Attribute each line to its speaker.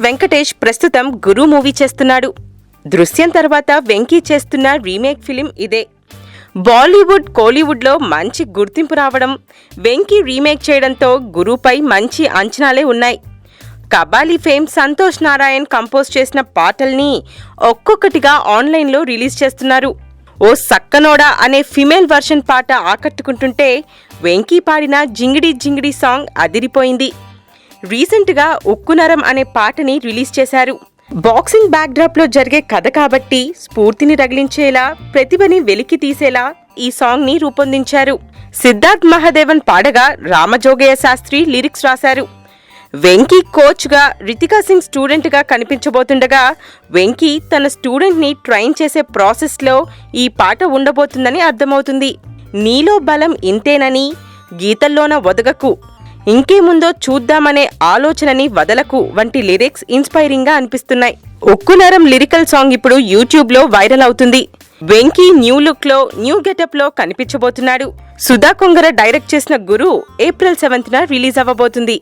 Speaker 1: వెంకటేష్ ప్రస్తుతం గురు మూవీ చేస్తున్నాడు. దృశ్యం తర్వాత వెంకీ చేస్తున్న రీమేక్ ఫిలిం ఇదే. బాలీవుడ్, కోలీవుడ్లో మంచి గుర్తింపు రావడం, వెంకీ రీమేక్ చేయడంతో గురుపై మంచి అంచనాలే ఉన్నాయి. కబాలీ ఫేమ్ సంతోష్ నారాయణ్ కంపోజ్ చేసిన పాటల్ని ఒక్కొక్కటిగా ఆన్లైన్లో రిలీజ్ చేస్తున్నారు. ఓ సక్కనోడా అనే ఫిమేల్ వర్షన్ పాట ఆకట్టుకుంటుంటే వెంకీ పాడిన జింగిడి జింగిడి సాంగ్ అదిరిపోయింది. రీసెంట్గా ఉక్కునరం అనే పాటని రిలీజ్ చేశారు. బాక్సింగ్ బ్యాక్డ్రాప్లో జరిగే కథ కాబట్టి స్ఫూర్తిని రగిలించేలా, ప్రతిభని వెలికి తీసేలా ఈ సాంగ్ని రూపొందించారు. సిద్ధార్థ్ మహాదేవన్ పాడగా రామజోగయ్య శాస్త్రి లిరిక్స్ రాశారు. వెంకీ కోచ్గా, రితికా సింగ్ స్టూడెంట్గా కనిపించబోతుండగా వెంకీ తన స్టూడెంట్ని ట్రైన్ చేసే ప్రాసెస్లో ఈ పాట ఉండబోతుందని అర్థమవుతుంది. నీలో బలం ఇంతేనని, గీతల్లోన ఒదగకు, ఇంకేముందో చూద్దామనే ఆలోచనని వదలకు వంటి లిరిక్స్ ఇన్స్పైరింగ్ గా అనిపిస్తున్నాయి. ఉక్కునరం లిరికల్ సాంగ్ ఇప్పుడు యూట్యూబ్లో వైరల్ అవుతుంది. వెంకీ న్యూ లుక్ లో, న్యూ గెటప్ లో కనిపించబోతున్నాడు. సుధా కొంగర డైరెక్ట్ చేసిన గురు ఏప్రిల్ 7న రిలీజ్ అవ్వబోతుంది.